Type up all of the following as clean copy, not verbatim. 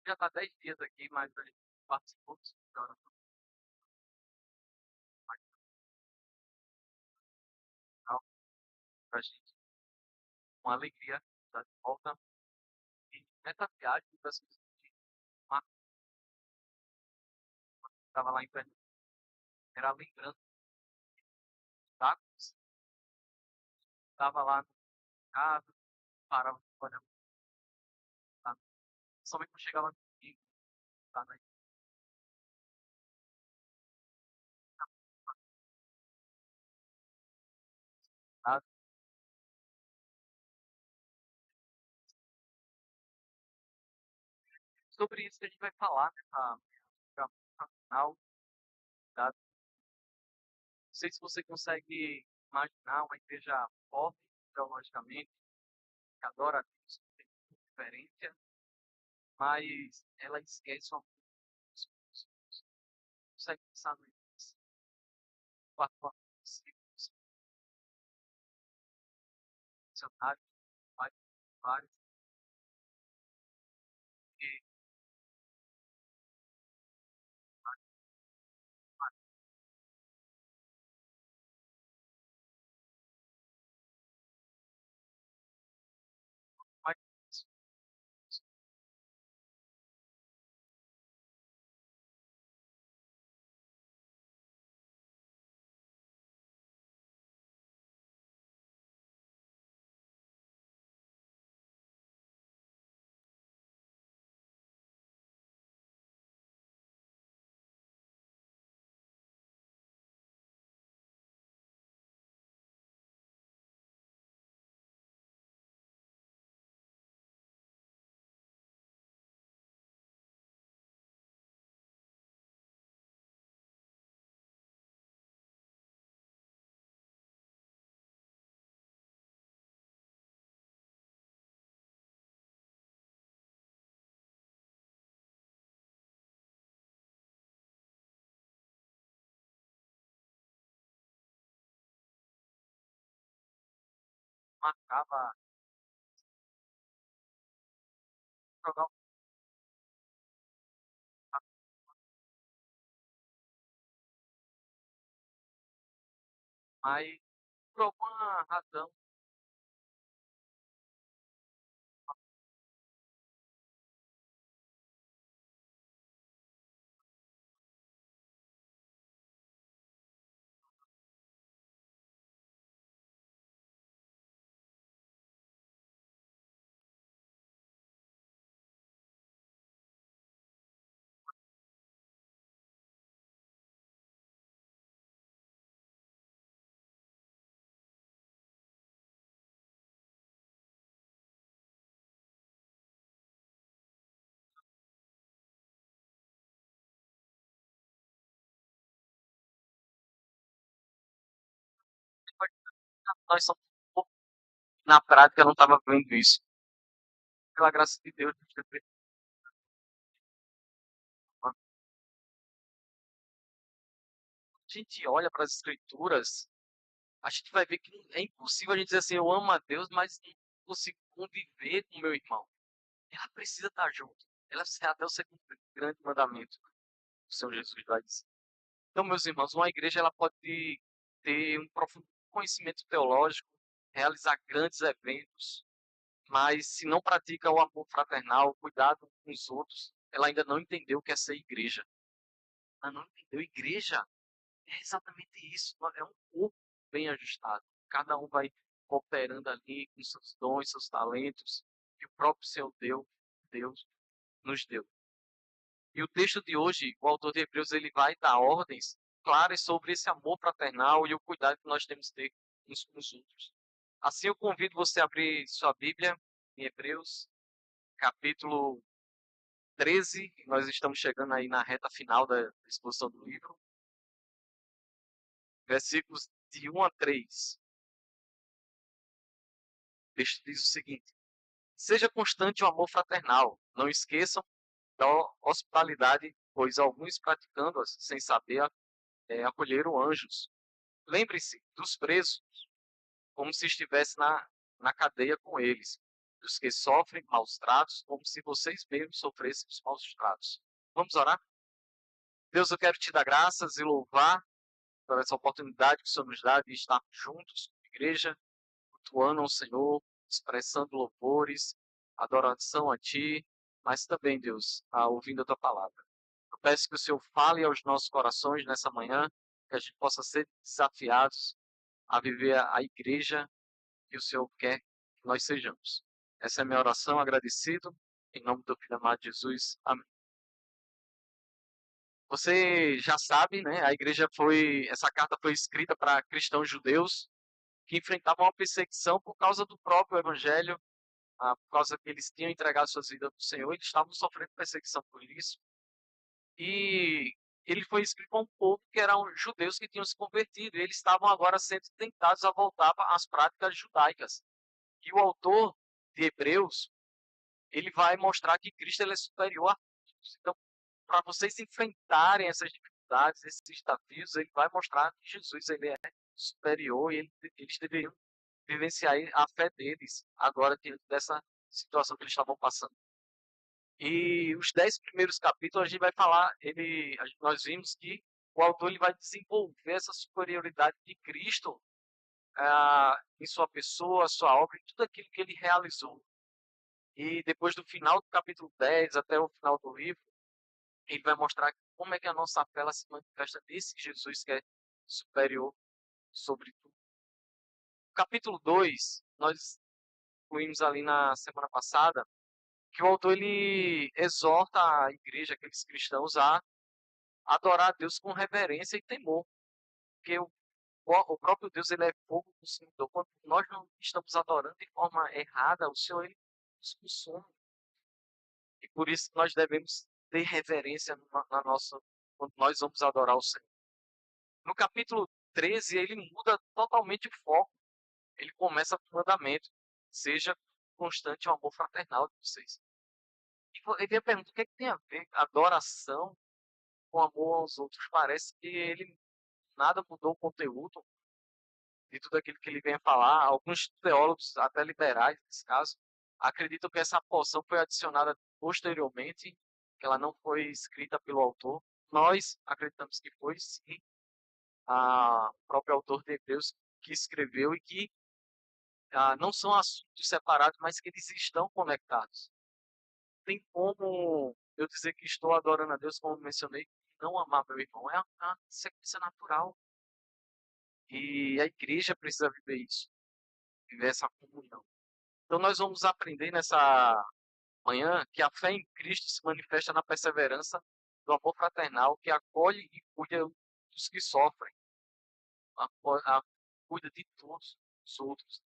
Já está 10 dias aqui, mas a gente participou do programa para a gente. Uma alegria estar de volta. E nessa viagem, eu que estava lá em Pernambuco, era lembrando tá? Estava lá no casa, parava, olhava, tá? Somente quando chegava no domingo, tá? Tá? Sobre isso que a gente vai falar nessa final, tá? Não sei se você consegue imaginar uma igreja forte, teologicamente, que adora a Deus, que tem diferença, mas ela esquece uma coisa. Consegue pensar no quatro ciclos, cenários, vários, e mais, marcava jogar mais por alguma razão. Nós somos um pouco, na prática, eu não estava vendo isso. Pela graça de Deus, a gente olha para as escrituras, a gente vai ver que é impossível a gente dizer assim, eu amo a Deus, mas não consigo conviver com meu irmão. Ela precisa estar junto. Ela é até o segundo grande mandamento do Senhor Jesus vai dizer. Então, meus irmãos, uma igreja ela pode ter um profundo conhecimento teológico, realizar grandes eventos, mas se não pratica o amor fraternal, o cuidado com os outros, ela ainda não entendeu o que é ser igreja. Ela não entendeu igreja. É exatamente isso. É um corpo bem ajustado. Cada um vai cooperando ali com seus dons, seus talentos, que o próprio Senhor Deus nos deu. E o texto de hoje, o autor de Hebreus, ele vai dar ordens claras sobre esse amor fraternal e o cuidado que nós temos que ter uns com os outros. Assim, eu convido você a abrir sua Bíblia em Hebreus, capítulo 13. Nós estamos chegando aí na reta final da exposição do livro. Versículos de 1 a 3. O texto diz o seguinte: seja constante o amor fraternal. Não esqueçam da hospitalidade, pois alguns praticando-as sem saber acolheram anjos. Lembre-se dos presos, como se estivesse na cadeia com eles. dos que sofrem maus tratos, como se vocês mesmos sofressem os maus tratos. Vamos orar? Deus, eu quero te dar graças e louvar por essa oportunidade que o Senhor nos dá de estarmos juntos, igreja, cultuando ao Senhor, expressando louvores, adoração a Ti, mas também, Deus, ouvindo a Tua palavra. Eu peço que o Senhor fale aos nossos corações nessa manhã, que a gente possa ser desafiados a viver a igreja que o Senhor quer que nós sejamos. Essa é a minha oração, agradecido, em nome do Filho amado Jesus. Amém. Você já sabe, né? Essa carta foi escrita para cristãos judeus que enfrentavam uma perseguição por causa do próprio evangelho, por causa que eles tinham entregado suas vidas para o Senhor, eles estavam sofrendo perseguição por isso. E ele foi escrito para um povo que eram judeus que tinham se convertido, e eles estavam agora sendo tentados a voltar às práticas judaicas. E o autor de Hebreus, ele vai mostrar que Cristo ele é superior a todos. Então, para vocês enfrentarem essas dificuldades, esses desafios, ele vai mostrar que Jesus ele é superior e eles deveriam vivenciar a fé deles agora diante dessa situação que eles estavam passando. E os 10 primeiros capítulos a gente vai falar, nós vimos que o autor ele vai desenvolver essa superioridade de Cristo em sua pessoa, sua obra, em tudo aquilo que ele realizou. E depois do final do capítulo 10 até o final do livro, ele vai mostrar como é que a nossa fé ela se manifesta nesse Jesus que é superior sobre tudo. Capítulo 2 nós incluímos ali na semana passada, que o autor ele exorta a igreja, aqueles cristãos, a adorar a Deus com reverência e temor. Porque o próprio Deus ele é fogo consumidor. Quando nós não estamos adorando de forma errada, o Senhor ele nos consome. E por isso nós devemos ter reverência na nossa, quando nós vamos adorar o Senhor. No capítulo 13, ele muda totalmente o foco. Ele começa com o mandamento. Seja constante o amor fraternal de vocês. E vem a pergunta, o que, é que tem a ver adoração com amor aos outros? Parece que ele nada mudou o conteúdo de tudo aquilo que ele vem a falar. Alguns teólogos, até liberais nesse caso, acreditam que essa porção foi adicionada posteriormente, que ela não foi escrita pelo autor. Nós acreditamos que foi, sim, o próprio autor de Hebreus que escreveu e que não são assuntos separados, mas que eles estão conectados. Tem como eu dizer que estou adorando a Deus, como mencionei, e não amar meu irmão. É uma sequência natural. E a igreja precisa viver isso, viver essa comunhão. Então nós vamos aprender nessa manhã que a fé em Cristo se manifesta na perseverança do amor fraternal que acolhe e cuida dos que sofrem, cuida de todos os outros.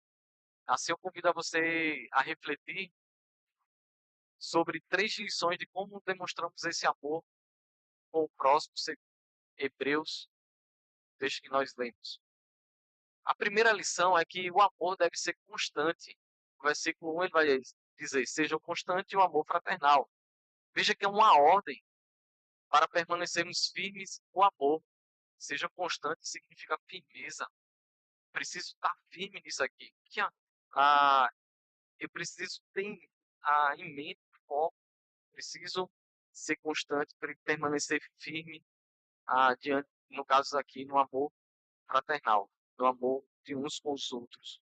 Assim eu convido a você a refletir sobre 3 lições de como demonstramos esse amor com o próximo, segundo Hebreus, texto que nós lemos. A primeira lição é que o amor deve ser constante. O versículo 1 ele vai dizer, seja constante o amor fraternal. Veja que é uma ordem para permanecermos firmes no amor. Seja constante significa firmeza. Preciso estar firme nisso aqui. Que, eu preciso ter em mente o foco. Preciso ser constante para permanecer firme diante, no caso aqui, no amor fraternal, no amor de uns com os outros.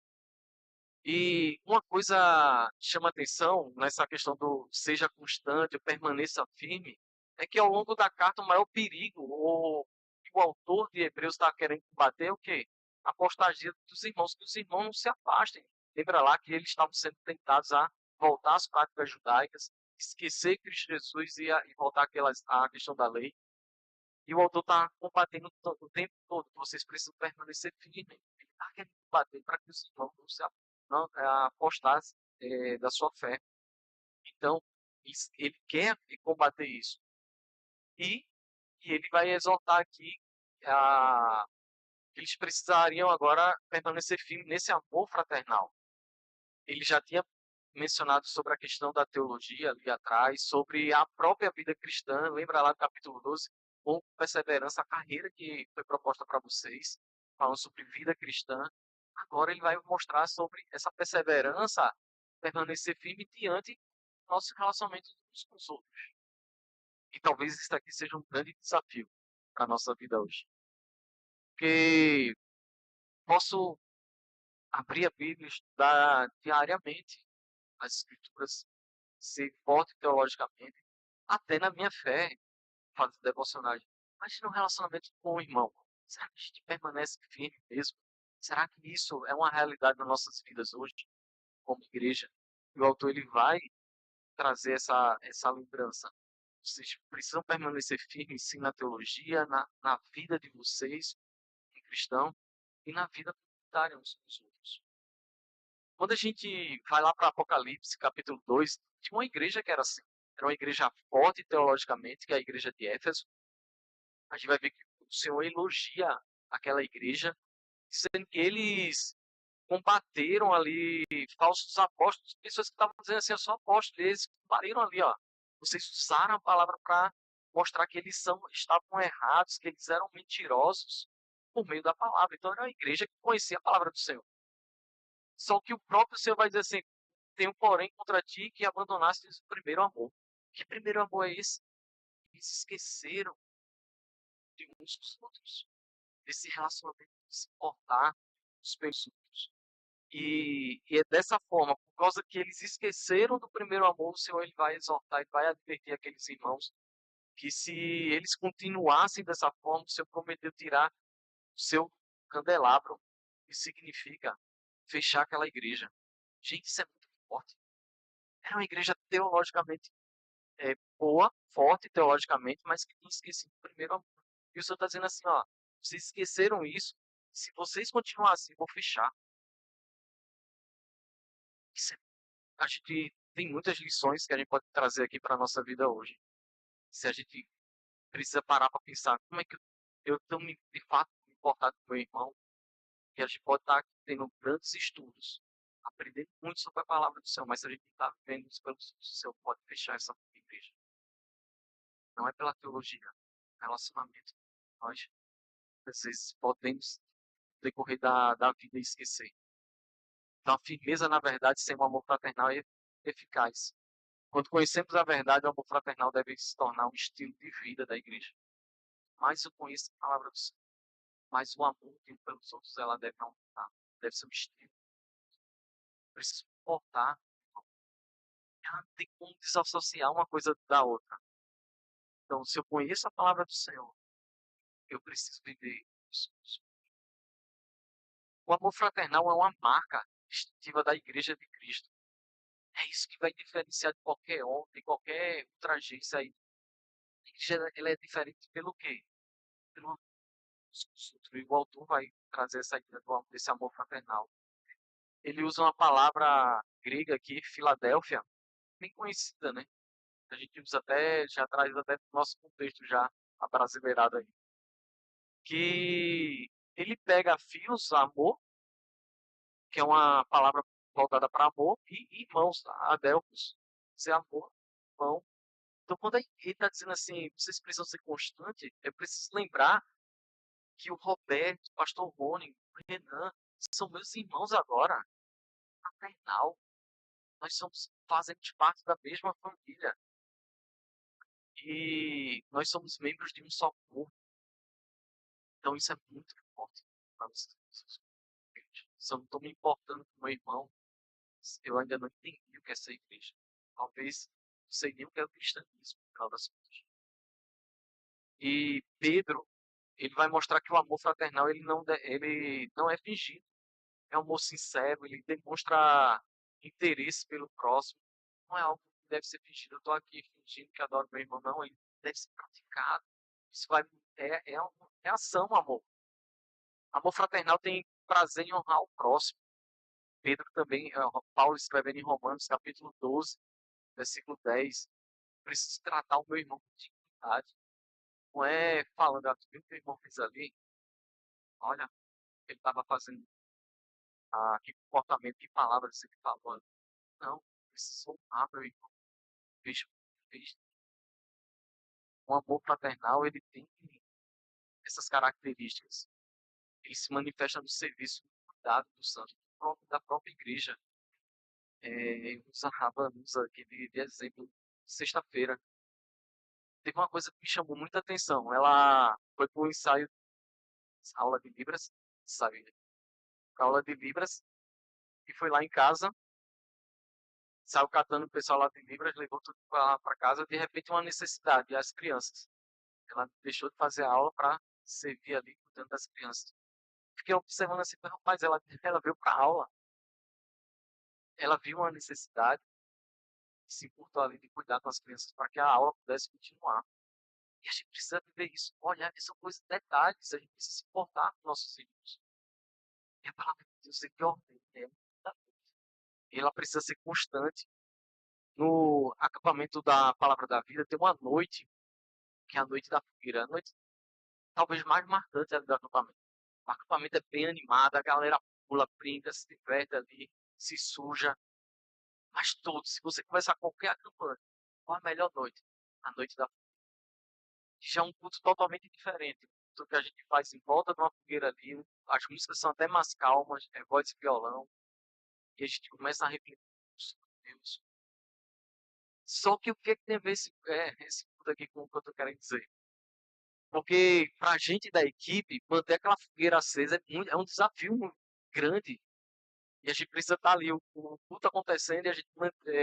E uma coisa que chama atenção nessa questão do seja constante, permaneça firme, é que ao longo da carta o maior perigo, ou que o autor de Hebreus está querendo combater, é o quê? A apostasia dos irmãos, que os irmãos não se afastem. Lembra lá que eles estavam sendo tentados a voltar às práticas judaicas, esquecer Cristo Jesus e voltar à questão da lei. E o autor está combatendo o tempo todo. Vocês precisam permanecer firmes. Ele está querendo combater para que os irmãos não apostassem da sua fé. Então, ele quer combater isso. E ele vai exortar aqui que eles precisariam agora permanecer firmes nesse amor fraternal. Ele já tinha mencionado sobre a questão da teologia ali atrás, sobre a própria vida cristã. Lembra lá do capítulo 12? Com perseverança, a carreira que foi proposta para vocês, falando sobre vida cristã. Agora ele vai mostrar sobre essa perseverança permanecer firme diante do nosso relacionamento uns com os outros. E talvez isso aqui seja um grande desafio para a nossa vida hoje. Porque posso abrir a Bíblia, estudar diariamente as Escrituras, ser forte teologicamente, até na minha fé, fazer devocionais. Mas no relacionamento com o irmão, será que a gente permanece firme mesmo? Será que isso é uma realidade nas nossas vidas hoje, como igreja? E o autor ele vai trazer essa lembrança. Vocês precisam permanecer firmes sim na teologia, na vida de vocês, em cristão, e na vida comunitária uns com os outros. Quando a gente vai lá para Apocalipse, capítulo 2, tinha uma igreja que era assim. Era uma igreja forte teologicamente, que é a igreja de Éfeso. A gente vai ver que o Senhor elogia aquela igreja, dizendo que eles combateram ali falsos apóstolos, pessoas que estavam dizendo assim, eu sou apóstolo, e eles combatiram ali, ó. Vocês usaram a palavra para mostrar que eles estavam errados, que eles eram mentirosos por meio da palavra. Então era uma igreja que conhecia a palavra do Senhor. Só que o próprio Senhor vai dizer assim, tenho porém contra ti que abandonaste o primeiro amor. Que primeiro amor é esse? Eles esqueceram de uns dos outros, desse relacionamento de se importar uns pelos outros. E é dessa forma, por causa que eles esqueceram do primeiro amor, o Senhor ele vai exortar, ele vai advertir aqueles irmãos que se eles continuassem dessa forma, o Senhor prometeu tirar o seu candelabro, que significa fechar aquela igreja. Gente, isso é muito forte. Era uma igreja teologicamente boa, forte teologicamente, mas que tinha esquecido do primeiro amor. E o Senhor está dizendo assim, ó, vocês esqueceram isso, se vocês continuarem assim, eu vou fechar. Isso é, a gente tem muitas lições que a gente pode trazer aqui para a nossa vida hoje. Se a gente precisa parar para pensar, como é que eu estou de fato me importando com o meu irmão, que a gente pode estar aqui tendo grandes estudos, aprendendo muito sobre a palavra do Senhor, mas se a gente está vivendo isso pelo Senhor, pode fechar essa igreja. Não é pela teologia, é relacionamento. Nós, às vezes, podemos decorrer da vida e esquecer. Então, a firmeza, na verdade, sem um amor fraternal é eficaz. Quando conhecemos a verdade, o amor fraternal deve se tornar um estilo de vida da igreja. Mais eu conheço a palavra do Senhor, mais o amor que pelos outros ela deve aumentar. Deve ser um estilo. Preciso importar. Ela não tem como desassociar uma coisa da outra. Então, se eu conheço a palavra do Senhor, eu preciso viver isso. O amor fraternal é uma marca distintiva da igreja de Cristo. É isso que vai diferenciar de qualquer homem, de qualquer outra agência aí. A igreja ela é diferente pelo quê? Pelo amor. E o autor vai trazer essa ideia desse amor fraternal. Ele usa uma palavra grega aqui, Filadélfia, bem conhecida, né? A gente usa até, já traz até no nosso contexto já, abrasileirado aí. Que ele pega filos, amor, que é uma palavra voltada para amor, e irmãos, adelphos, ser amor, irmão. Então, quando ele está dizendo assim, vocês precisam ser constantes, é preciso lembrar que o Roberto, o pastor Rony, o Renan, são meus irmãos agora, fraternal. Nós somos, fazemos parte da mesma família. E nós somos membros de um só corpo. Então isso é muito forte para vocês. Se eu não estou me importando com o meu irmão, eu ainda não entendi o que é ser igreja. Talvez não sei nem o que é o cristianismo, no final das contas. E Pedro, ele vai mostrar que o amor fraternal ele não é fingido. É um amor sincero, ele demonstra interesse pelo próximo. Não é algo que deve ser fingido. Eu estou aqui fingindo que adoro meu irmão. Não, ele deve ser praticado. Isso vai, é ação, amor. Amor fraternal tem prazer em honrar o próximo. Pedro também, Paulo escrevendo em Romanos, capítulo 12, versículo 10. Preciso tratar o meu irmão com dignidade. Não é falando, tu viu o que o irmão fez ali? Olha, ele estava fazendo que comportamento, que palavras ele falou. Não, preciso honrar meu irmão. Veja, veja. O amor fraternal, ele tem essas características. Ele se manifesta no serviço, no cuidado do santo, da própria igreja. usa aqui de exemplo, sexta-feira. Teve uma coisa que me chamou muita atenção. Ela foi para o ensaio, aula de Libras, sabe? Pra aula de Libras, e foi lá em casa, saiu catando o pessoal lá de Libras, levou tudo para casa, de repente uma necessidade, as crianças. Ela deixou de fazer a aula para servir ali cuidando das crianças. Fiquei observando assim, rapaz, ela veio para a aula, ela viu uma necessidade, se importou ali de cuidar com as crianças para que a aula pudesse continuar. E a gente precisa viver isso, olhar, são coisas, detalhes, a gente precisa se importar com nossos filhos. E a palavra de Deus é que ordem, é muita coisa. E ela precisa ser constante. No acampamento da Palavra da Vida tem uma noite, que é a noite da fogueira, a noite talvez mais marcante do acampamento. O acampamento é bem animado, a galera pula, brinca, se diverte ali, se suja. Mas todos, se você começar qualquer acampamento, qual a melhor noite? A noite da fogueira. Já é um culto totalmente diferente do que a gente faz em volta de uma fogueira ali. As músicas são até mais calmas, é voz e violão. E a gente começa a refletir sobre Deus. Só que o que, é que tem a ver esse culto aqui com o que eu tô querendo dizer? Porque para a gente da equipe, manter aquela fogueira acesa é um desafio muito grande. E a gente precisa estar ali, o culto acontecendo e a gente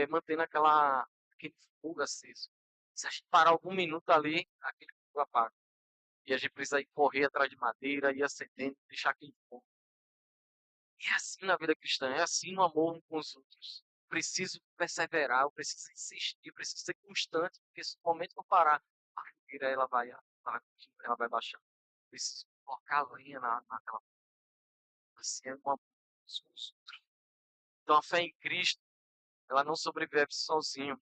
mantendo aquele fogo aceso. Se a gente parar algum minuto ali, aquele fogo apaga. E a gente precisa ir correr atrás de madeira, ir acendendo, deixar aquele fogo. E é assim na vida cristã, é assim no amor uns com os outros. Preciso perseverar, eu preciso insistir, eu preciso ser constante, porque se no momento que eu parar, a fogueira ela vai baixar. Preciso colocar a lenha naquela assim, é uma uns com os outros. Então a fé em Cristo, ela não sobrevive sozinho,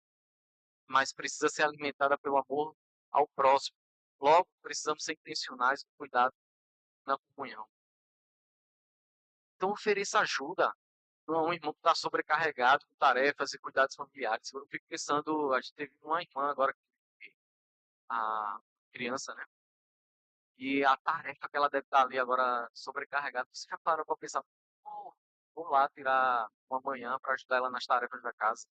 mas precisa ser alimentada pelo amor ao próximo. Logo, precisamos ser intencionais com cuidado na comunhão. Então ofereça ajuda a um irmão que está sobrecarregado com tarefas e cuidados familiares. Eu fico pensando, a gente teve uma irmã agora, a criança, né? E a tarefa que ela deve estar ali agora sobrecarregada. Você já parou para pensar, "Pô, vou lá tirar uma manhã para ajudar ela nas tarefas da casa."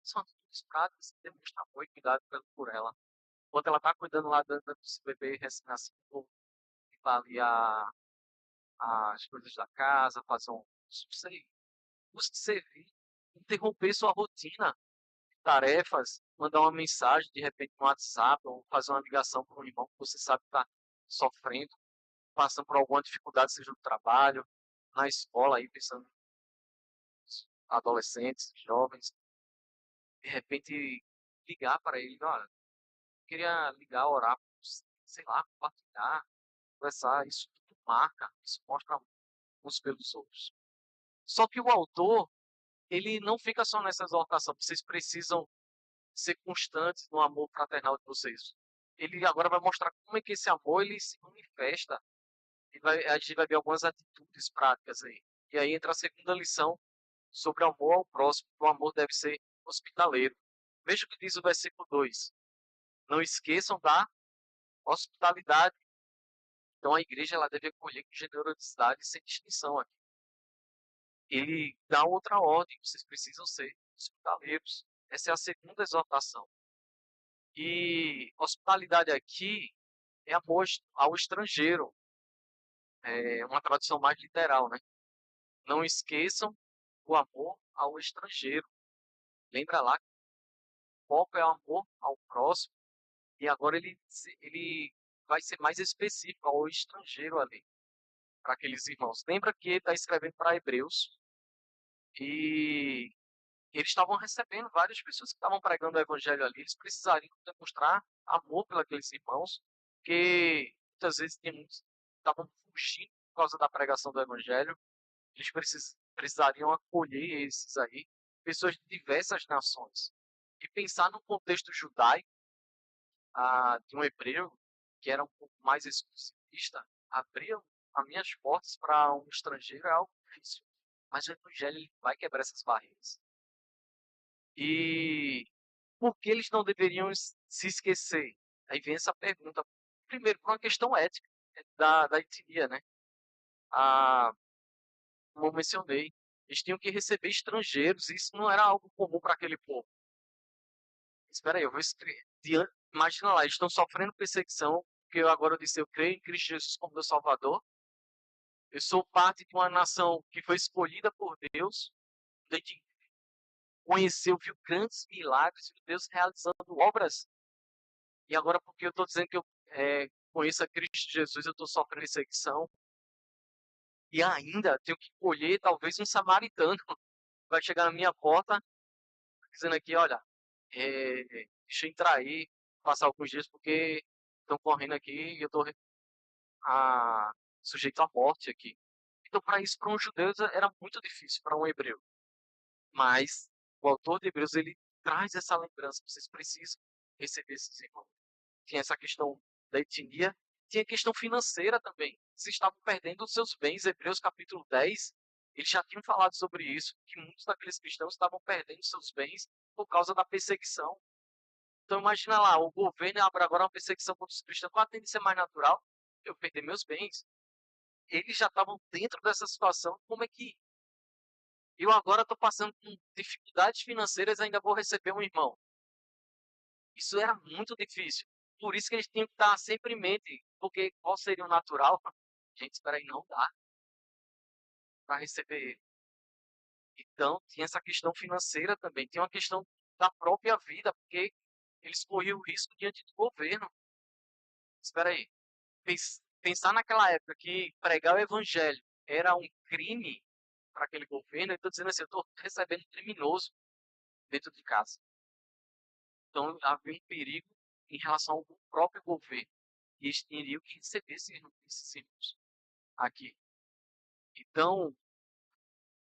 São atitudes práticas que demonstram amor e cuidado por ela. Enquanto ela está cuidando lá desse bebê recém-nascido, limpar ali as coisas da casa, fazer um, não sei, busque servir, interromper sua rotina, tarefas, mandar uma mensagem de repente no WhatsApp ou fazer uma ligação para um irmão que você sabe que está sofrendo, passando por alguma dificuldade, seja no trabalho, na escola, aí pensando nos adolescentes, jovens, de repente ligar para ele, olha, queria ligar, orar, sei lá, compartilhar, conversar, isso tudo marca, isso mostra uns pelos outros. Só que o autor, ele não fica só nessa exortação, vocês precisam ser constantes no amor fraternal de vocês. Ele agora vai mostrar como é que esse amor ele se manifesta. A gente vai ver algumas atitudes práticas aí. E aí entra a segunda lição sobre o amor ao próximo. O amor deve ser hospitaleiro. Veja o que diz o versículo 2. Não esqueçam da hospitalidade. Então a igreja ela deve acolher com generosidade sem distinção aqui. Ele dá outra ordem, vocês precisam ser hospitaleiros. Essa é a segunda exortação. E hospitalidade aqui é amor ao estrangeiro. É uma tradução mais literal, né? Não esqueçam o amor ao estrangeiro. Lembra lá que o foco é o amor ao próximo. E agora ele vai ser mais específico ao estrangeiro ali, para aqueles irmãos. Lembra que ele está escrevendo para Hebreus e eles estavam recebendo várias pessoas que estavam pregando o evangelho ali. Eles precisariam demonstrar amor pelos irmãos, que muitas vezes estavam fugindo por causa da pregação do evangelho. Eles precisariam acolher esses aí, pessoas de diversas nações. E pensar no contexto judaico, de um hebreu, que era um pouco mais exclusivista, abrir as minhas portas para um estrangeiro é algo difícil. Mas o evangelho ele vai quebrar essas barreiras. E por que eles não deveriam se esquecer? Aí vem essa pergunta. Primeiro, por uma questão ética, da etnia, né? Como eu mencionei, Eles tinham que receber estrangeiros, e isso não era algo comum para aquele povo. Espera aí, eu vou escrever. Imagina lá, eles estão sofrendo perseguição, porque eu disse, eu creio em Cristo Jesus como meu Salvador. Eu sou parte de uma nação que foi escolhida por Deus, a gente conheceu, viu grandes milagres, viu Deus realizando obras. E agora, porque eu estou dizendo que eu conheço a Cristo Jesus, eu estou sofrendo perseguição. E ainda tenho que colher talvez um samaritano vai chegar na minha porta dizendo aqui, olha, deixa eu entrar aí, passar alguns dias, porque estão correndo aqui e eu estou sujeito à morte aqui. Então, para isso, para um judeu, era muito difícil, para um hebreu. Mas o autor de Hebreus, ele traz essa lembrança, vocês precisam receber esses irmãos. Tinha essa questão da etnia, tinha a questão financeira também. Vocês estavam perdendo os seus bens. Hebreus capítulo 10, eles já tinham falado sobre isso, que muitos daqueles cristãos estavam perdendo seus bens por causa da perseguição. Então imagina lá, o governo abre agora uma perseguição contra os cristãos. Qual a tendência mais natural? Eu perder meus bens. Eles já estavam dentro dessa situação. Como é que eu agora estou passando por dificuldades financeiras e ainda vou receber um irmão? Isso era muito difícil. Por isso que eles tinham que estar sempre em mente, porque qual seria o natural? Gente, espera aí, não dá para receber ele. Então, tinha essa questão financeira também, tinha uma questão da própria vida, porque eles corriam o risco diante do governo. Espera aí, pensar naquela época que pregar o evangelho era um crime para aquele governo, eu estou dizendo assim, eu estou recebendo um criminoso dentro de casa. Então, havia um perigo em relação ao próprio governo. E eles teriam que receber esses irmãos aqui. Então,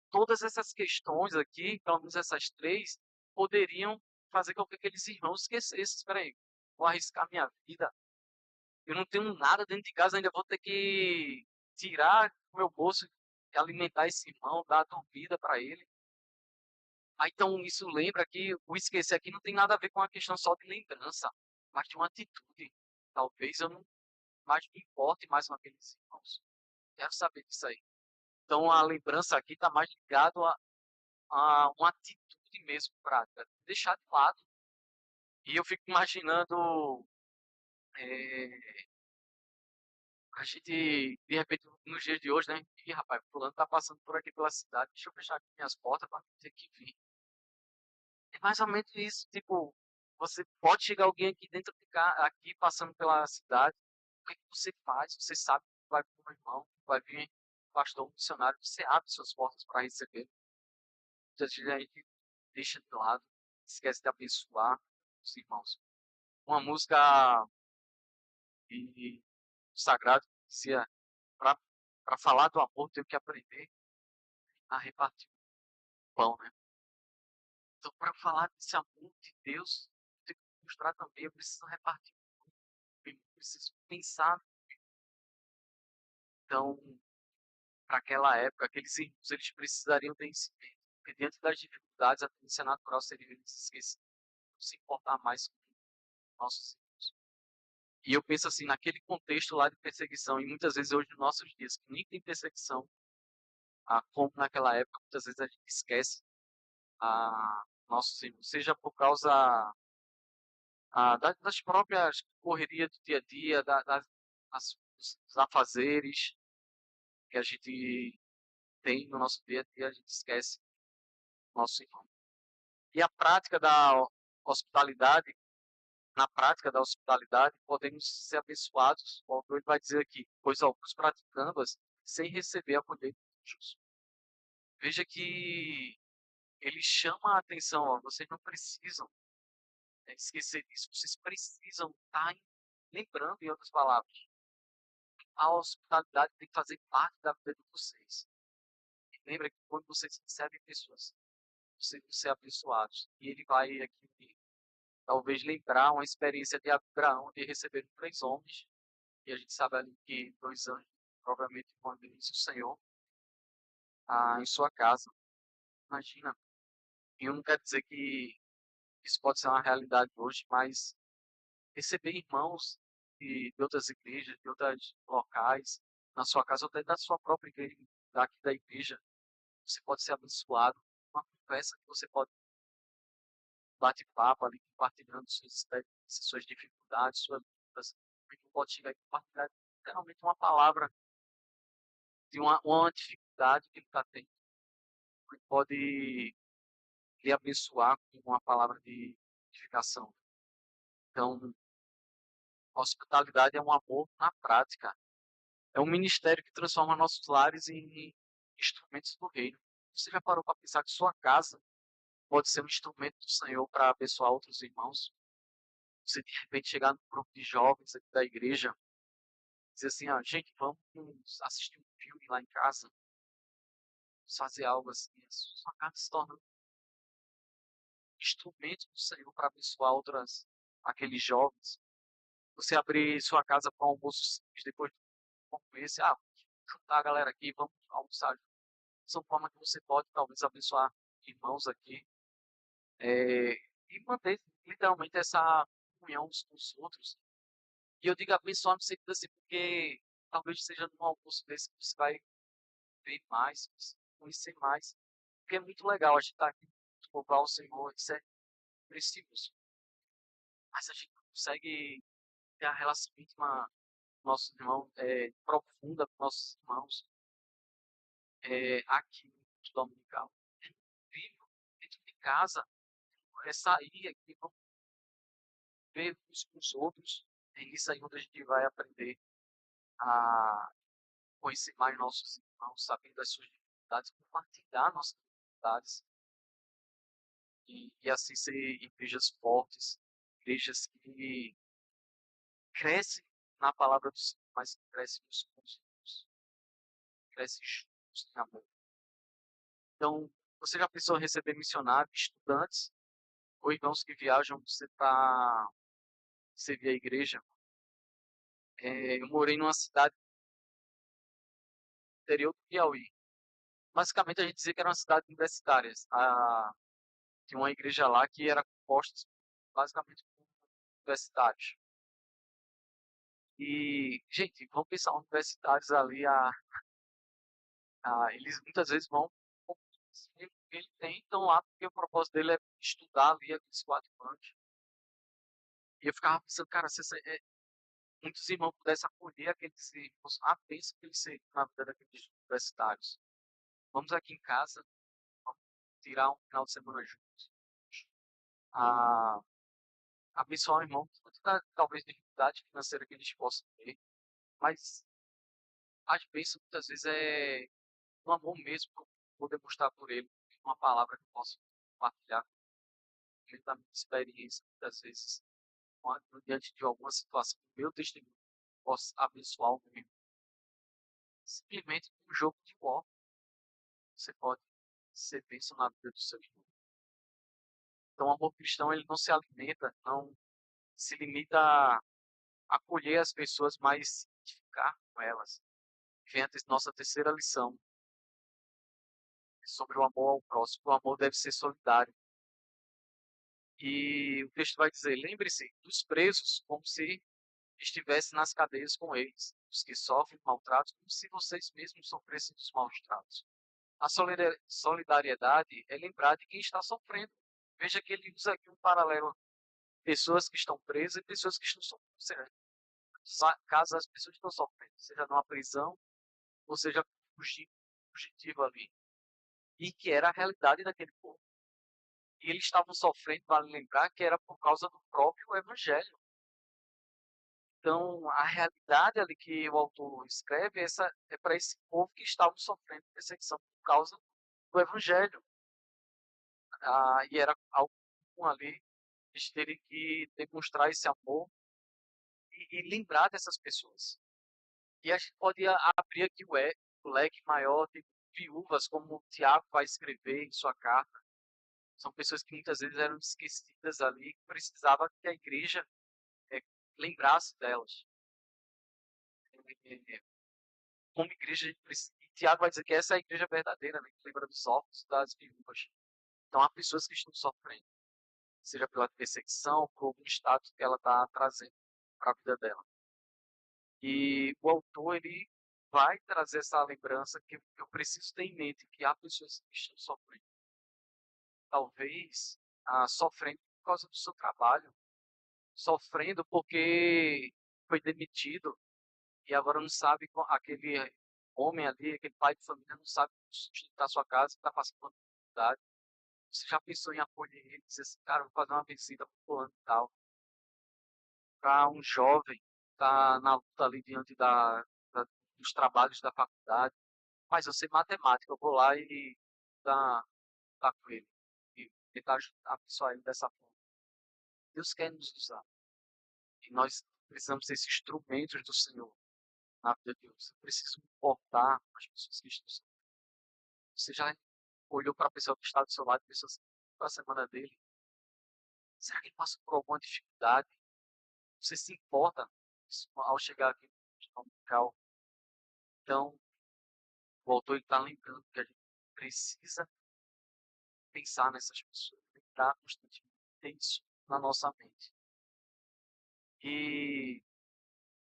todas essas questões aqui, pelo menos essas três, poderiam fazer com que aqueles irmãos esquecessem. Espera aí, vou arriscar minha vida. Eu não tenho nada dentro de casa, ainda vou ter que tirar o meu bolso e alimentar esse irmão, dar vida para ele. Então, isso lembra que o esquecer aqui não tem nada a ver com a questão só de lembrança, mas de uma atitude. Talvez eu não mais me importe mais com aqueles irmãos. Quero saber disso aí. Então, a lembrança aqui está mais ligado a uma atitude mesmo prática, deixar de lado. E eu fico imaginando é, a gente, de repente, nos dias de hoje, né? Ih, rapaz, fulano tá passando por aqui pela cidade, deixa eu fechar aqui minhas portas para ter que vir. É mais ou menos isso, tipo, você pode chegar alguém aqui dentro de cá, aqui passando pela cidade, o que, é que você faz? Você sabe que vai vir um irmão, vai vir um pastor, um missionário, você abre suas portas para receber. Muitas vezes a gente deixa de lado, esquece de abençoar os irmãos. Uma música e sagrado que dizia, para falar do amor, tenho que aprender a repartir o pão, né? Então, para falar desse amor de Deus, eu tenho que mostrar também, eu preciso repartir o pão, eu preciso pensar. Então, para aquela época, aqueles irmãos, eles precisariam ter ensinamento, porque diante das dificuldades, a tendência natural seria eles esquecer, não se importar mais com nossos irmãos. E eu penso assim, naquele contexto lá de perseguição, e muitas vezes hoje nos nossos dias, que nem tem perseguição, como naquela época, muitas vezes a gente esquece nossos irmãos, seja por causa das próprias correrias do dia a dia, dos afazeres que a gente tem no nosso dia a dia, a gente esquece o nosso irmão. E a prática da hospitalidade, na prática da hospitalidade, podemos ser abençoados, o autor vai dizer aqui, pois alguns praticando-as sem receber a colheita do justo. Veja que ele chama a atenção, ó, vocês não precisam esquecer disso, vocês precisam estar lembrando, em outras palavras, a hospitalidade tem que fazer parte da vida de vocês. E lembra que quando vocês recebem pessoas, vocês vão ser abençoados. E ele vai aqui, talvez, lembrar uma experiência de Abraão de receber 3 homens, e a gente sabe ali que 2 anjos, provavelmente, quando o Senhor em sua casa. Imagina. E eu não quero dizer que isso pode ser uma realidade hoje, mas receber irmãos de outras igrejas, de outros locais, na sua casa, ou até da sua própria igreja, daqui da igreja, você pode ser abençoado. Uma conversa que você pode bate-papo ali, compartilhando suas experiências, suas dificuldades, suas lutas. O irmão pode chegar e compartilhar literalmente uma palavra de uma dificuldade que ele está tendo. Ele pode lhe abençoar com uma palavra de edificação. Então, hospitalidade é um amor na prática. É um ministério que transforma nossos lares em instrumentos do reino. Você já parou para pensar que sua casa pode ser um instrumento do Senhor para abençoar outros irmãos? Você de repente chegar num grupo de jovens aqui da igreja, dizer assim, ah, gente, vamos assistir um filme lá em casa, vamos fazer algo assim. Sua casa se torna um instrumento do Senhor para abençoar aqueles jovens. Você abrir sua casa para um almoço simples, depois de um esse, juntar a galera aqui, vamos almoçar. São forma que você pode talvez abençoar irmãos aqui, e manter literalmente essa comunhão uns com os outros. E eu digo abençoar no sentido assim, porque talvez seja num almoço desse que você vai ver mais, conhecer mais. Porque é muito legal a gente estar aqui, louvar o Senhor, isso é precioso. Mas a gente não consegue ter a relação íntima com nossos irmãos, profunda com nossos irmãos, aqui no culto dominical. É incrível, dentro de casa, é sair aqui, vamos ver uns com os outros. É isso aí onde a gente vai aprender a conhecer mais nossos irmãos, saber das suas dificuldades, compartilhar nossas dificuldades e assim ser igrejas fortes, igrejas que crescem na palavra do Senhor, mas que crescem uns com os outros, crescem juntos em amor. Então, você já pensou em receber missionários, estudantes ou irmãos que viajam você para servir a igreja? Eu morei numa cidade do interior do Piauí. Basicamente, a gente dizia que era uma cidade universitária. Tinha uma igreja lá que era composta basicamente por universitários. E, gente, vamos pensar, universitários ali, eles muitas vezes vão, ele tem, então lá, porque o propósito dele é estudar ali aqueles 4 anos. E eu ficava pensando, cara, se muitos irmãos pudessem acolher aqueles irmãos, a bênção que eles seriam na vida daqueles universitários. Vamos aqui em casa, vamos tirar um final de semana juntos. A, abençoar o irmão, talvez dificuldade financeira que eles possam ter, mas as bênçãos muitas vezes é um amor mesmo que eu vou demonstrar por ele, uma palavra que eu posso compartilhar com ele da minha experiência, muitas vezes, diante de alguma situação, meu testemunho posso abençoar o meu irmão. Simplesmente um jogo de war, você pode ser bênção na vida do seu irmão. Então, o amor cristão ele não se alimenta, não se limita a acolher as pessoas, mas ficar com elas. Vem a nossa terceira lição sobre o amor ao próximo. O amor deve ser solidário. E o texto vai dizer: lembre-se dos presos como se estivesse nas cadeias com eles, os que sofrem maltratos como se vocês mesmos sofressem dos maus tratos. A solidariedade é lembrar de quem está sofrendo. Veja que ele usa aqui um paralelo: pessoas que estão presas e pessoas que estão sofrendo. Caso as pessoas estão sofrendo, seja numa prisão, ou seja fugitivo ali. E que era a realidade daquele povo. E eles estavam sofrendo, vale lembrar, que era por causa do próprio evangelho. Então, a realidade ali que o autor escreve é para esse povo que estava sofrendo perseguição por causa do evangelho. E era algo ali, eles terem que demonstrar esse amor e lembrar dessas pessoas. E a gente pode abrir aqui o leque maior de viúvas, como o Tiago vai escrever em sua carta. São pessoas que muitas vezes eram esquecidas ali, que precisava que a igreja lembrasse delas. Como igreja, a gente precisa. E Tiago vai dizer que essa é a igreja verdadeira, né? Que lembra dos órfãos e das viúvas. Então, há pessoas que estão sofrendo, seja pela perseguição, por algum status que ela está trazendo para a vida dela. E o autor, ele vai trazer essa lembrança que eu preciso ter em mente que há pessoas que estão sofrendo. Talvez sofrendo por causa do seu trabalho, sofrendo porque foi demitido e agora não sabe, aquele homem ali, aquele pai de família, não sabe sustentar sua casa, está passando por dificuldade. Você já pensou em acolher ele, dizer assim, cara, vou fazer uma visita para fulano e tal, para um jovem que está na luta ali diante dos trabalhos da faculdade, mas eu sei matemática, eu vou lá e dar com ele e tentar ajudar a pessoa ele dessa forma. Deus quer nos usar e nós precisamos ser esses instrumentos do Senhor na vida de Deus. Eu preciso me importar com as pessoas que estão. Você já olhou para a pessoa que está do seu lado e pensou assim, qual a semana dele? Será que ele passa por alguma dificuldade? Você se importa ao chegar aqui no local? Então, o autor está lembrando que a gente precisa pensar nessas pessoas, lembrar constantemente ter isso na nossa mente. E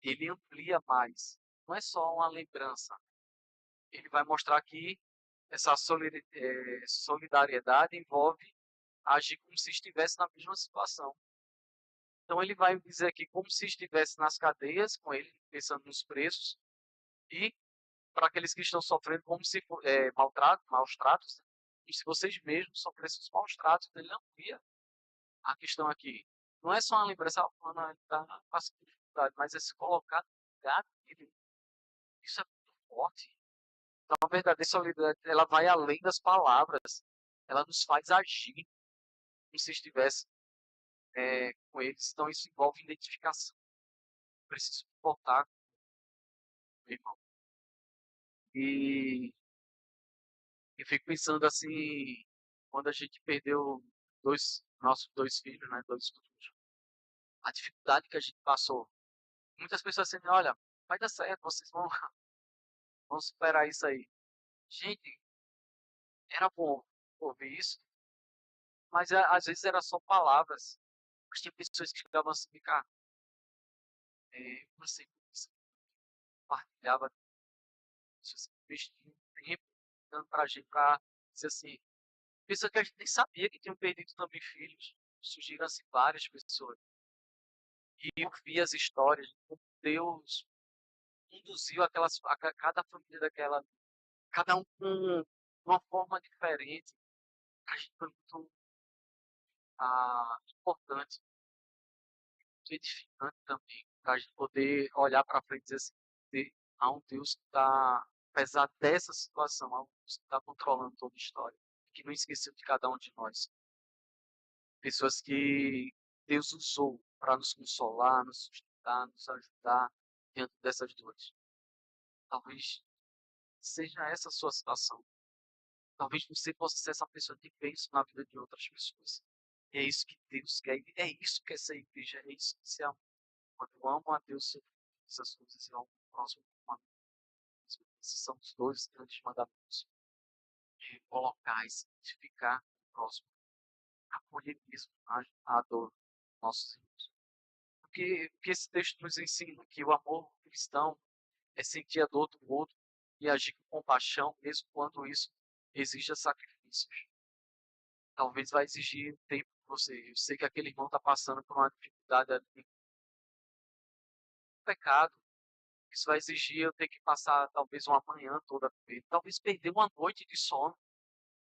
ele amplia mais. Não é só uma lembrança. Ele vai mostrar que essa solidariedade envolve agir como se estivesse na mesma situação. Então ele vai dizer aqui como se estivesse nas cadeias com ele, pensando nos presos, e para aqueles que estão sofrendo como se maus tratos, como se vocês mesmos sofressem os maus tratos. Ele amplia a questão aqui. Não é só uma lembrança, ele está passando dificuldade, mas é se colocar no lugar dele. Isso é muito forte. Então, a verdadeira solidariedade, ela vai além das palavras. Ela nos faz agir como se estivesse com eles. Então, isso envolve identificação. Preciso me importar com o meu irmão. E eu fico pensando assim, quando a gente perdeu nossos dois filhos, né, dois filhos, a dificuldade que a gente passou. Muitas pessoas assim, olha, vai dar certo, vocês vão superar isso aí. Gente, era bom ouvir isso, mas às vezes era só palavras. Mas tinha pessoas que chegavam assim, cara, você compartilhava isso, assim, investia um tempo dando pra gente pra dizer assim, pessoas que a gente nem sabia que tinham perdido também filhos. Surgiram assim várias pessoas. E eu vi as histórias de como Deus conduziu cada família daquela, cada um com uma forma diferente. A gente foi muito importante, muito edificante também, para a gente poder olhar para frente e dizer assim, há um Deus que está, apesar dessa situação, há um Deus que está controlando toda a história, que não esqueceu de cada um de nós. Pessoas que Deus usou para nos consolar, nos sustentar, nos ajudar diante dessas dores. Talvez seja essa a sua situação. Talvez você possa ser essa pessoa de bênção na vida de outras pessoas. E é isso que Deus quer. É isso que essa igreja, é isso que se ama. Quando eu amo a Deus, eu faço essas coisas, eu amo o próximo como a mim. Esses são os dois grandes mandamentos. De colocar e santificar o próximo. Acolher mesmo a dor dos nossos irmãos. Porque esse texto nos ensina que o amor cristão é sentir a dor do outro e agir com compaixão, mesmo quando isso exija sacrifícios. Talvez vai exigir tempo de você. Eu sei que aquele irmão está passando por uma dificuldade ali, um pecado. Isso vai exigir eu ter que passar talvez uma manhã toda com ele. Talvez perder uma noite de sono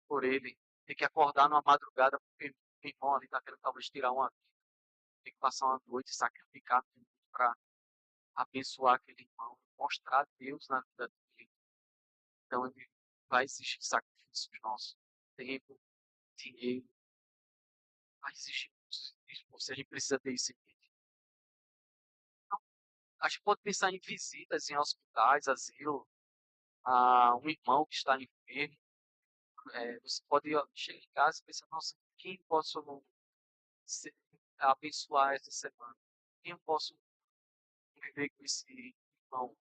por ele. Ter que acordar numa madrugada porque o irmão ali está querendo talvez tirar uma vida. Ter que passar uma noite sacrificar para abençoar aquele irmão, mostrar Deus na vida dele. Então ele vai exigir sacrifícios nossos. Tempo, dinheiro. Vai exigir muitos esforços. A gente precisa ter isso em mente. A gente pode pensar em visitas em hospitais, asilo, a um irmão que está enfermo. Você pode chegar em casa e pensar, nossa, quem posso se- abençoar essa semana? Quem eu posso viver com esse irmão?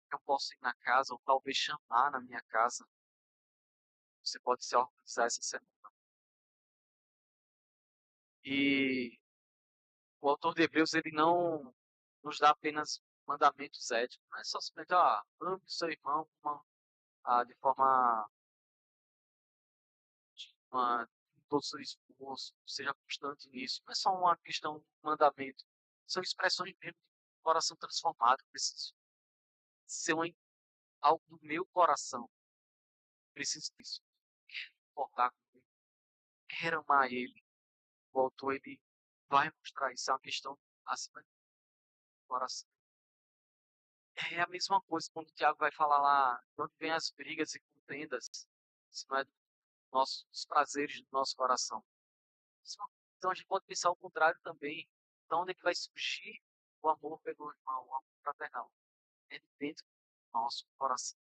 Eu posso ir na casa, ou talvez chamar na minha casa. Você pode se organizar essa semana. E o autor de Hebreus, ele não nos dá apenas mandamentos éticos. Não é só simplesmente, ame seu irmão de forma com todo o seu esforço, seja constante nisso. Não é só uma questão de mandamento. São expressões mesmo de coração transformado. Preciso ser algo do meu coração. Preciso disso. Quero focar com ele. Quero amar ele. O autor, ele vai mostrar isso. É uma questão acima do coração. É a mesma coisa quando o Tiago vai falar lá, de onde vem as brigas e contendas, se não é dos prazeres do nosso coração. Então a gente pode pensar o contrário também. Então onde é que vai surgir o amor pelo irmão, o amor fraternal? É dentro do nosso coração.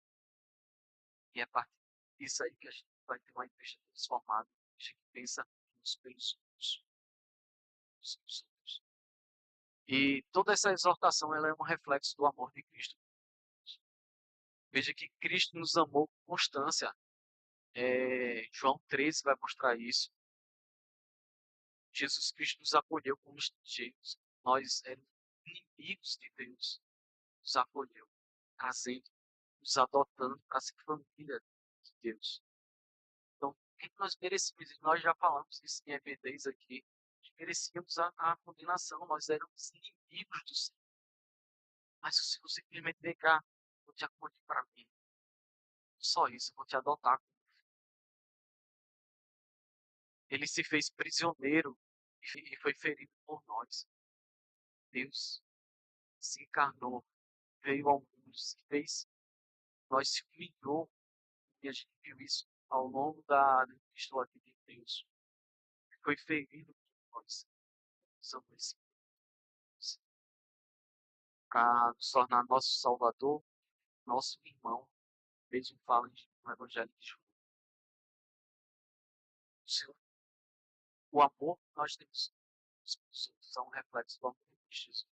E é a partir disso aí que a gente vai ter uma igreja transformada, uma igreja que pensa uns pelos outros. E toda essa exortação ela é um reflexo do amor de Cristo. Veja que Cristo nos amou com constância. João 13 vai mostrar isso. Jesus Cristo nos acolheu como estrangeiros. Nós éramos inimigos de Deus. Nos acolheu, trazendo, nos adotando para ser família de Deus. Então, o que nós merecíamos? Nós já falamos isso em EB10 aqui. Nós merecíamos a condenação. Nós éramos inimigos do Senhor. Mas o Senhor simplesmente vem cá, vou te acolher para mim. Só isso, vou te adotar. Ele se fez prisioneiro e foi ferido por nós. Deus se encarnou, veio ao mundo, se fez, nós se humilhou, e a gente viu isso ao longo da história de Deus. Foi ferido por nós. Somos esse para nos tornar nosso Salvador, nosso irmão, mesmo fala no Evangelho de João. O amor que nós temos é um reflexo do amor de Jesus.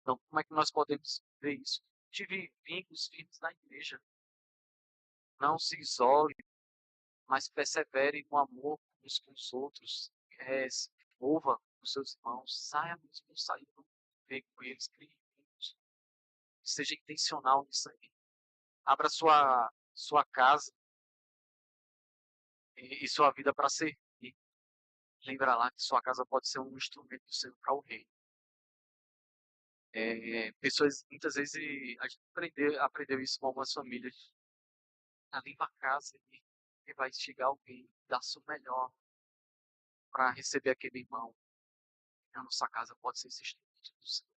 Então, como é que nós podemos ver isso? Tive vínculos firmes na igreja. Não se isole, mas persevere no amor uns com os outros. Se envolva com seus irmãos. Saia mesmo, sair ver com eles, crie vínculos. Seja intencional nisso aí. Abra sua casa e sua vida para servir. Lembra lá que sua casa pode ser um instrumento do Senhor para o reino. Pessoas, muitas vezes, a gente aprendeu isso com algumas famílias. Limpa a casa e vai chegar alguém, dar seu melhor para receber aquele irmão. A nossa casa pode ser esse instrumento do Senhor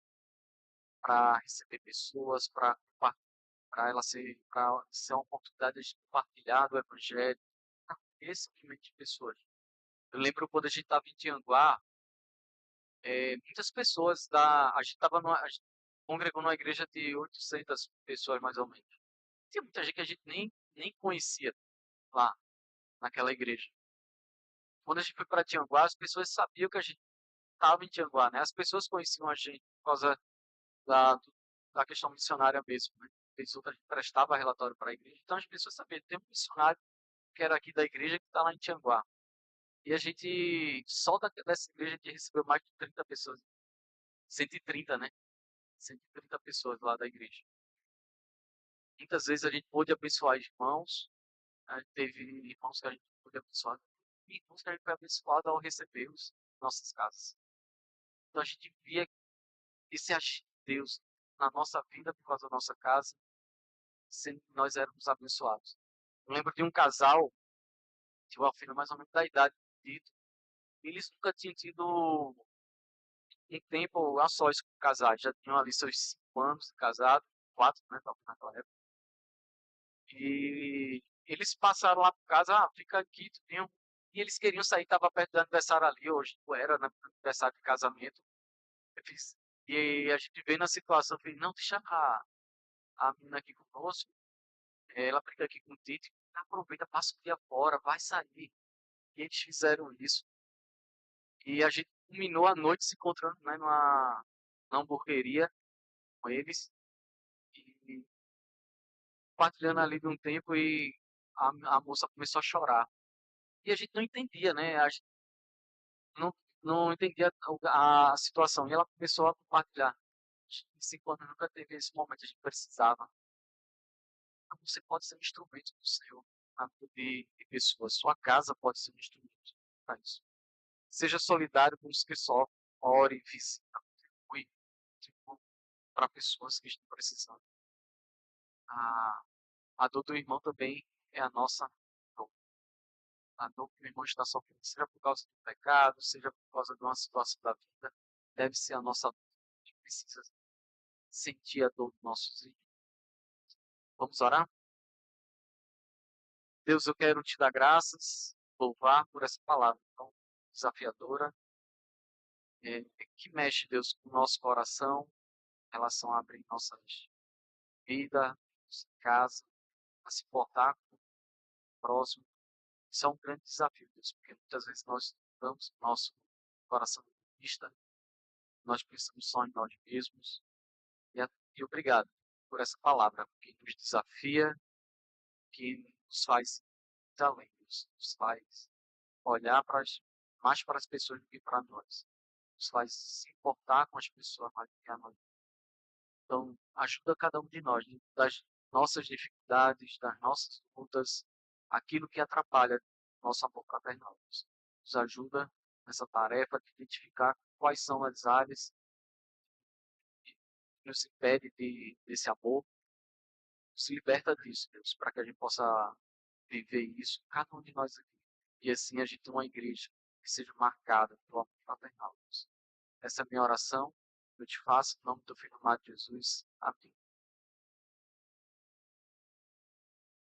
para receber pessoas, para ela ser uma oportunidade de compartilhar do Evangelho, para esse tipo de pessoas. Eu lembro quando a gente estava em Tianguá, muitas pessoas a gente congregou numa igreja de 800 pessoas mais ou menos. Tinha muita gente que a gente nem conhecia lá naquela igreja. Quando a gente foi para Tianguá, as pessoas sabiam que a gente estava em Tianguá, né? As pessoas conheciam a gente por causa da questão missionária mesmo, né? A gente prestava relatório para a igreja, então as pessoas sabiam, tem um missionário que era aqui da igreja que está lá em Tianguá. E a gente, só dessa igreja, a gente recebeu mais de 30 pessoas. 130, né? 130 pessoas lá da igreja. Muitas vezes a gente pôde abençoar irmãos, teve irmãos que a gente pôde abençoar, e irmãos que a gente foi abençoado ao recebê-los em nossas casas. Então a gente via esse agir de Deus na nossa vida por causa da nossa casa, sendo que nós éramos abençoados. Eu lembro de um casal, de uma filha mais ou menos da idade do Tito, eles nunca tinham tido um tempo a sós com casados, já tinham ali seus 5 anos de casado, 4, né, naquela época. E eles passaram lá por casa, fica aqui, tudinho. E eles queriam sair, estava perto do aniversário ali, hoje era, né, aniversário de casamento. E a gente veio na situação, eu falei, não, deixa a menina aqui conosco, ela fica aqui com o Tite, aproveita, passa o dia fora, vai sair. E eles fizeram isso. E a gente culminou a noite se encontrando, né, na hamburgueria com eles. E compartilhando ali de um tempo e a moça começou a chorar. E a gente não entendia, né? A gente não entendia a situação. E ela começou a compartilhar. de 5 anos nunca teve esse momento, a gente precisava. Então, você pode ser um instrumento do Senhor na vida de pessoas. Sua casa pode ser um instrumento para isso. Seja solidário com os que sofrem, ore, visita, contribui, para pessoas que estão precisando. A, a dor do irmão também é a nossa dor. A dor que o irmão está sofrendo, seja por causa do pecado, seja por causa de uma situação da vida, deve ser a nossa dor. A gente precisa sentir a dor dos nossos irmãos. Vamos orar? Deus, eu quero te dar graças, louvar por essa palavra tão desafiadora, que mexe, Deus, com o nosso coração, em relação a abrir nossa vida, nossa casa, a se portar com o próximo. Isso é um grande desafio, Deus, porque muitas vezes nós damos nosso coração egoísta, nós pensamos só em nós mesmos. E obrigado por essa palavra, que nos desafia, que nos faz ir além, nos faz olhar mais para as pessoas do que para nós. Nos faz se importar com as pessoas mais do que a nós. Então, ajuda cada um de nós, das nossas dificuldades, das nossas lutas, aquilo que atrapalha nosso amor fraternal. Nos ajuda nessa tarefa de identificar quais são as áreas que nos impede desse amor. Se liberta disso, Deus, para que a gente possa viver isso, cada um de nós aqui. E assim a gente tem uma igreja que seja marcada pelo amor fraternal, Deus. Essa é a minha oração, eu te faço em nome do Filho amado Jesus. Amém.